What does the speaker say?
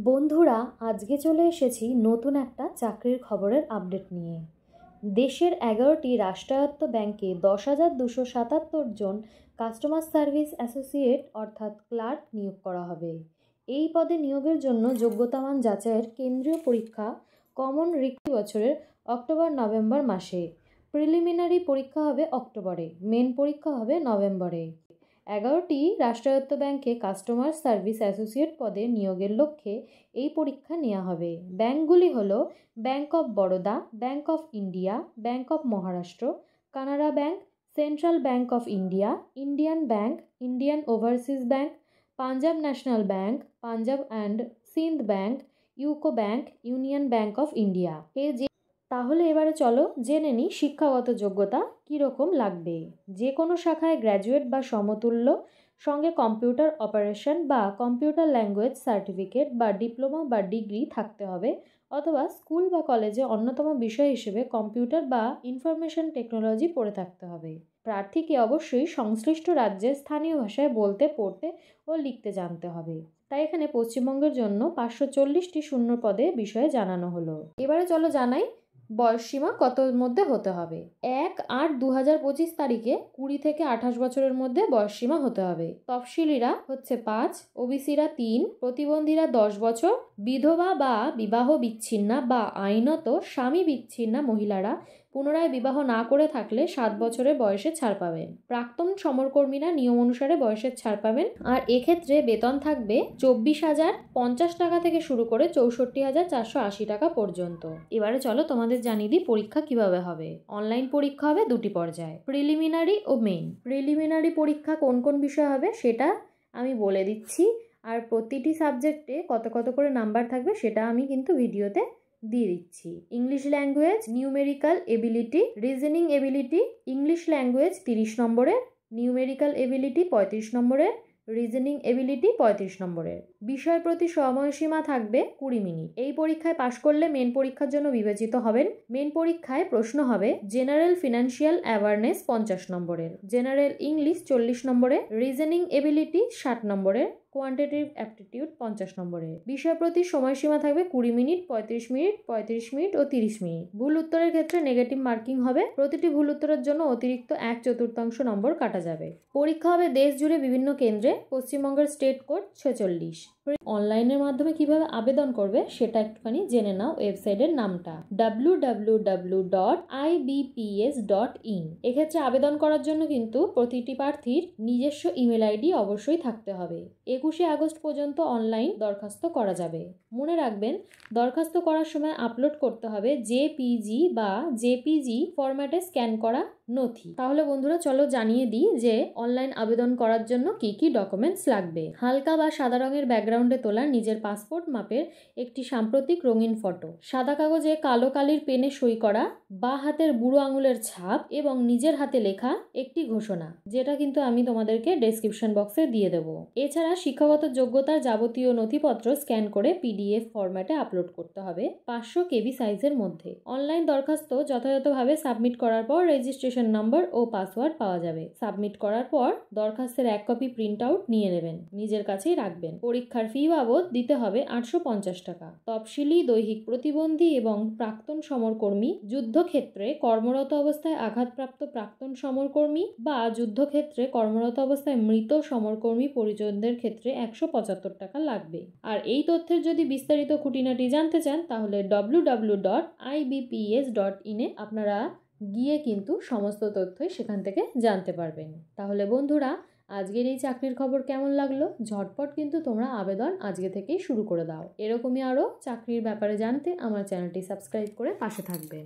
বন্ধুরা, আজকে চলে এসেছি নতুন একটা চাকরির খবরের আপডেট নিয়ে। দেশের 11টি রাষ্ট্রায়ত্ত ব্যাংকে 10,277 জন কাস্টমার সার্ভিস অ্যাসোসিয়েট অর্থাৎ ক্লার্ক নিয়োগ করা হবে। এই পদে নিয়োগের জন্য যোগ্যতামান যাচাইয়ের কেন্দ্রীয় পরীক্ষা কমন রিক্রুটমেন্ট বছরের অক্টোবর-নভেম্বর মাসে। প্রিলিমিনারি পরীক্ষা হবে অক্টোবরে, মেন পরীক্ষা হবে নভেম্বরে। 11টি রাষ্ট্রায়ত্ত ব্যাংকে কাস্টমার সার্ভিস অ্যাসোসিয়েট পদে নিয়োগের লক্ষ্যে এই পরীক্ষা নেওয়া হবে। ব্যাংকগুলি হল bank of Baroda, bank of India, bank of Maharashtra, Canara bank, central bank of India, Indian bank, Indian overseas bank, Punjab national bank, Punjab and Sind bank, UCO bank, union bank of India. তাহলে এবারে চলো জেনে নিই শিক্ষাগত যোগ্যতা কীরকম লাগবে। যে কোনো শাখায় গ্র্যাজুয়েট বা সমতুল্য, সঙ্গে কম্পিউটার অপারেশন বা কম্পিউটার ল্যাঙ্গুয়েজ সার্টিফিকেট বা ডিপ্লোমা বা ডিগ্রি থাকতে হবে, অথবা স্কুল বা কলেজে অন্যতম বিষয় হিসেবে কম্পিউটার বা ইনফরমেশন টেকনোলজি পড়ে থাকতে হবে। প্রার্থীকে অবশ্যই সংশ্লিষ্ট রাজ্যের স্থানীয় ভাষায় বলতে, পড়তে ও লিখতে জানতে হবে। তাই এখানে পশ্চিমবঙ্গের জন্য 540টি শূন্য পদে বিষয়ে জানানো হলো। এবারে চলো জানাই বয়সসীমা কতর মধ্যে হতে হবে। 1/8/2025 তারিখে 20 থেকে 28 বছরের মধ্যে বয়সসীমা হতে হবে। তফসিলিরা হচ্ছে 5, ওবিসিরা 3, প্রতিবন্ধীরা 10 বছর, বিধবা বা বিবাহ বিচ্ছিন্না বা আইনত স্বামী বিচ্ছিন্না মহিলারা পুনরায় বিবাহ না করে থাকলে 7 বছরের বয়সে ছাড় পাবেন। প্রাক্তন সমরকর্মীরা নিয়ম অনুসারে বয়সের ছাড় পাবেন। আর এক্ষেত্রে বেতন থাকবে 24,050 টাকা থেকে শুরু করে 64,480 টাকা পর্যন্ত। এবারে চলো তোমাদের জানিয়ে দিই পরীক্ষা কিভাবে হবে। অনলাইন পরীক্ষা হবে 2টি পর্যায়ে, প্রিলিমিনারি ও মেইন। প্রিলিমিনারি পরীক্ষা কোন কোন বিষয় হবে সেটা আমি বলে দিচ্ছি, আর প্রতিটি সাবজেক্টে কত কত করে নাম্বার থাকবে সেটা আমি কিন্তু ভিডিওতে দিয়ে দিচ্ছি। English language, numerical ability, reasoning ability. English language 30 নম্বরের, নিউমেরিক্যাল এবিলিটি 35 নম্বরের, রিজনিং এবিলিটি 35 নম্বরের। বিষয় প্রতি সময়সীমা থাকবে 20 মিনিট। এই পরীক্ষায় পাশ করলে মেন পরীক্ষার জন্য বিবেচিত হবেন। মেন পরীক্ষায় প্রশ্ন হবে জেনারেল ফিনান্সিয়াল অ্যাওয়ারনেস 50 নম্বরের, জেনারেল ইংলিশ 40 নম্বরের, রিজনিং এবিলিটি 60 নম্বরের, কোয়ান্টিটেটিভ অ্যাপটিটিউড 50 নম্বরের। বিষয় প্রতি সময়সীমা থাকবে 20 মিনিট, 35 মিনিট, 35 মিনিট ও 30 মিনিট। ভুল উত্তরের ক্ষেত্রে নেগেটিভ মার্কিং হবে। প্রতিটি ভুল উত্তরের জন্য অতিরিক্ত 1/4 নম্বর কাটা যাবে। পরীক্ষা হবে দেশ জুড়ে বিভিন্ন কেন্দ্রে। পশ্চিমবঙ্গের স্টেট কোড 46। অনলাইনের মাধ্যমে কিভাবে আবেদন করবে সেটা একটুখানি জেনে নাও। ওয়েবসাইটের নামটা www.ibps.in। এক্ষেত্রে আবেদন করার জন্য কিন্তু প্রতিটি প্রার্থীর নিজস্ব ইমেল আইডি অবশ্যই থাকতে হবে। 21শে আগস্ট পর্যন্ত অনলাইন দরখাস্ত করা যাবে। মনে রাখবেন, দরখাস্ত করার সময় আপলোড করতে হবে জেপিজি বা জেপিজি ফরম্যাটে স্ক্যান করা নথি। তাহলে বন্ধুরা চলো জানিয়ে দিই যে অনলাইন আবেদন করার জন্য কি কি ডকুমেন্টস লাগবে। হালকা বা সাদা রঙের ব্যাকগ্রাউন্ডে তোলা নিজের পাসপোর্ট মাপের একটি সাম্প্রতিক রঙিন ফটো, সাদা কাগজে কালো কালির পেনে সই করা বা হাতের বুড়ো আঙুলের ছাপ এবং নিজের হাতে লেখা একটি ঘোষণা, যেটা কিন্তু আমি তোমাদেরকে ডেসক্রিপশন বক্সে দিয়ে দেবো। এছাড়া শিক্ষাগত যোগ্যতার যাবতীয় নথিপত্র স্ক্যান করে পিডিএফ ফরম্যাটে আপলোড করতে হবে 500 কেবি সাইজের মধ্যে। অনলাইন দরখাস্ত যথাযথভাবে সাবমিট করার পর রেজিস্ট্রেশন নম্বর ও পাসওয়ার্ড পাওয়া যাবে। সাবমিট করার পর দরখাস্তের 1 কপি প্রিন্ট আউট নিয়ে নেবেন, নিজের কাছেই রাখবেন। পরীক্ষার ফি বাবদ দিতে হবে 850 টাকা। তফসিলি, দৈহিক প্রতিবন্ধী এবং প্রাক্তন সমরকর্মী, যুদ্ধক্ষেত্রে কর্মরত অবস্থায় আঘাতপ্রাপ্ত প্রাক্তন সমরকর্মী বা যুদ্ধক্ষেত্রে কর্মরত অবস্থায় মৃত সমরকর্মী পরিজনদের ক্ষেত্রে 175 টাকা লাগবে। আর এই তথ্যের যদি বিস্তারিত খুঁটিনাটি জানতে চান তাহলে www.ibps.in এ আপনারা গিয়ে কিন্তু সমস্ত তথ্যই সেখান থেকে জানতে পারবেন। তাহলে বন্ধুরা, আজকের এই চাকরির খবর কেমন লাগলো? ঝটপট কিন্তু তোমরা আবেদন আজকে থেকেই শুরু করে দাও। এরকমই আরও চাকরির ব্যাপারে জানতে আমার চ্যানেলটি সাবস্ক্রাইব করে পাশে থাকবেন।